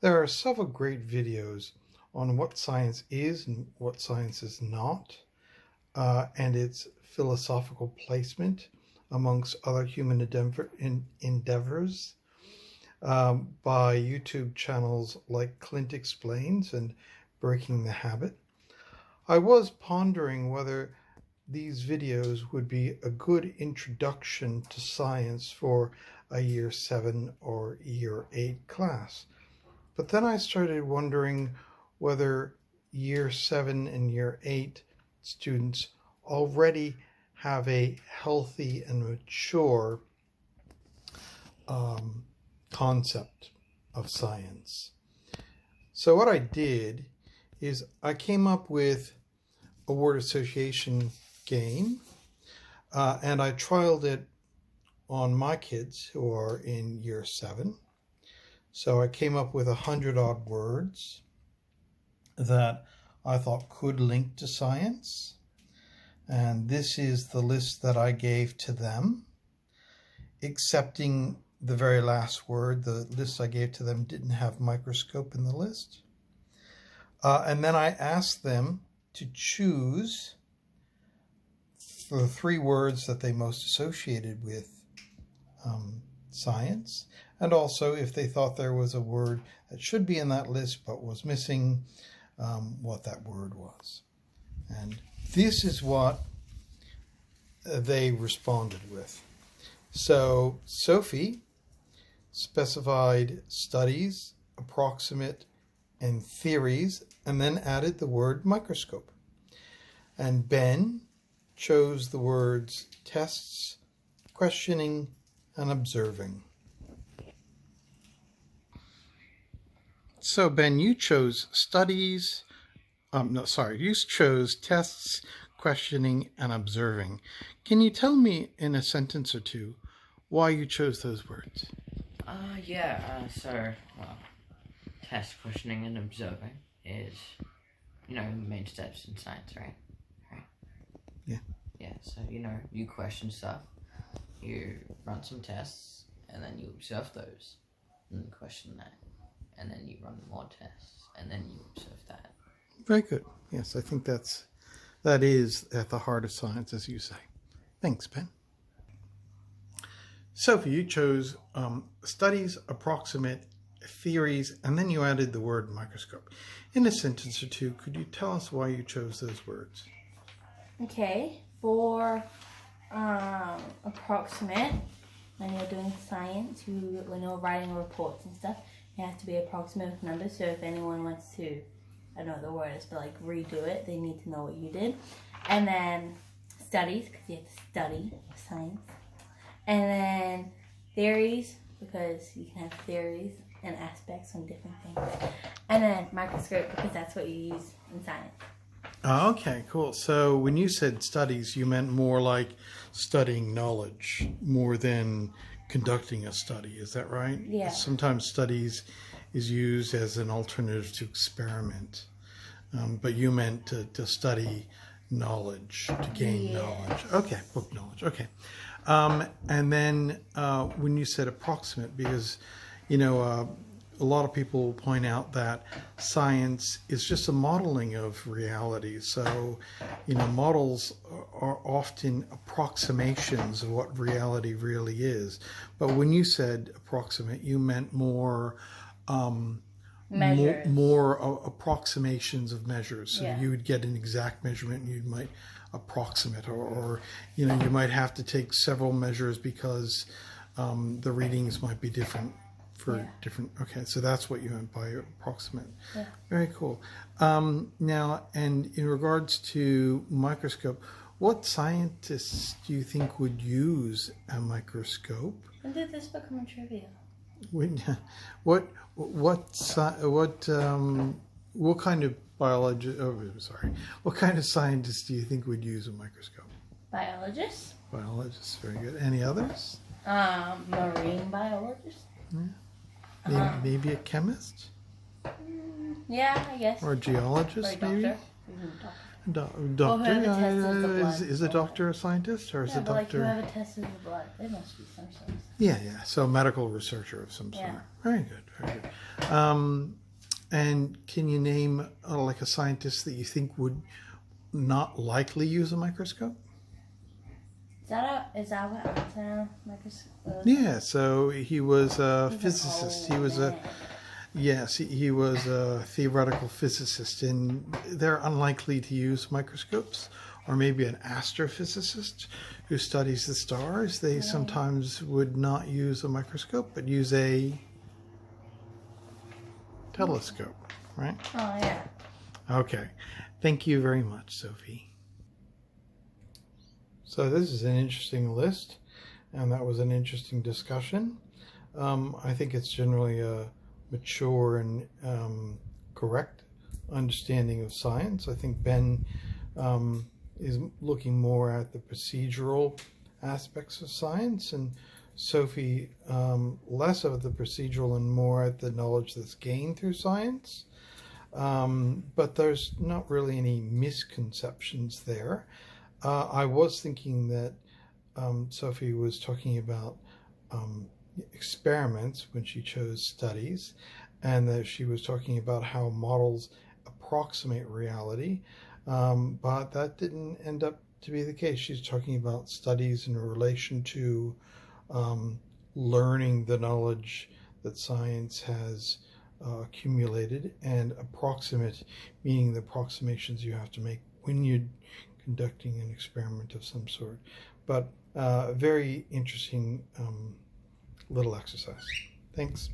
There are several great videos on what science is and what science is not, and its philosophical placement amongst other human endeavors by YouTube channels like Clint Explains and Breaking the Habit. I was pondering whether these videos would be a good introduction to science for a Year 7 or Year 8 class. But then I started wondering whether Year 7 and Year 8 students already have a healthy and mature concept of science. So what I did is I came up with a word association game, and I trialed it on my kids who are in Year 7. So I came up with 100 odd words that I thought could link to science. And this is the list that I gave to them, excepting the very last word. The list I gave to them didn't have microscope in the list. And then I asked them to choose for the 3 words that they most associated with science, and also if they thought there was a word that should be in that list but was missing, what that word was. And this is what they responded with. So Sophie specified studies, approximate, and theories, and then added the word microscope. And Ben chose the words tests, questioning, and observing. So Ben, you chose studies, you chose tests, questioning, and observing. Can you tell me in a sentence or two why you chose those words? Test, questioning, and observing is, main steps in science, right? Yeah. Yeah, so, you question stuff, you run some tests, and then you observe those, and then question that, and then you run more tests, and then you observe that. Very good. Yes, I think that is at the heart of science, as you say. Thanks, Ben. Sophie, you chose studies, approximate, theories, and then you added the word microscope. In a sentence or two, could you tell us why you chose those words? Okay, for approximate, when you're doing science, when you're writing reports and stuff, you have to be approximate with numbers. So if anyone wants to, I don't know what the word is, but like redo it, they need to know what you did. And then studies, because you have to study science. And then theories, because you can have theories and aspects on different things. And then microscope, because that's what you use in science. Okay, cool. So when you said studies, you meant more like studying knowledge more than conducting a study. Is that right? Yeah. Sometimes studies is used as an alternative to experiment. But you meant to study knowledge, to gain knowledge. Okay, book knowledge. Okay. And then when you said approximate, because, a lot of people point out that science is just a modeling of reality. So, models are often approximations of what reality really is. But when you said approximate, you meant more approximations of measures. So you would get an exact measurement and you might approximate, or you might have to take several measures because the readings might be different for different. Okay, so that's what you meant by approximate. Yeah. Very cool. Now, and in regards to microscope, what scientists do you think would use a microscope? When did this become a trivia? What kind of what kind of scientists do you think would use a microscope? Biologists. Biologists, very good. Any others? Marine biologists. Yeah. Maybe a chemist? Yeah, I guess. Or a geologist, or a maybe? doctor. Doctor? whoever tests the blood. Is a doctor a scientist, or is Yeah, a but like doctor? whoever tests the blood, there must be some sort of. Yeah. So a medical researcher of some sort. Yeah. Very good. Very good. And can you name like a scientist that you think would not likely use a microscope? Is that what Einstein microscope? Yeah. So he was a physicist. He was man. he was a theoretical physicist, and they're unlikely to use microscopes. Or maybe an astrophysicist who studies the stars. They sometimes would not use a microscope, but use a telescope, right? Oh yeah. Okay. Thank you very much, Sophie. So this is an interesting list, and that was an interesting discussion. I think it's generally a mature and correct understanding of science. I think Ben is looking more at the procedural aspects of science, and Sophie less of the procedural and more at the knowledge that's gained through science. But there's not really any misconceptions there. I was thinking that Sophie was talking about experiments when she chose studies, and that she was talking about how models approximate reality. But that didn't end up to be the case. She's talking about studies in relation to learning the knowledge that science has accumulated, and approximate, meaning the approximations you have to make when you're conducting an experiment of some sort. But very interesting little exercise. Thanks.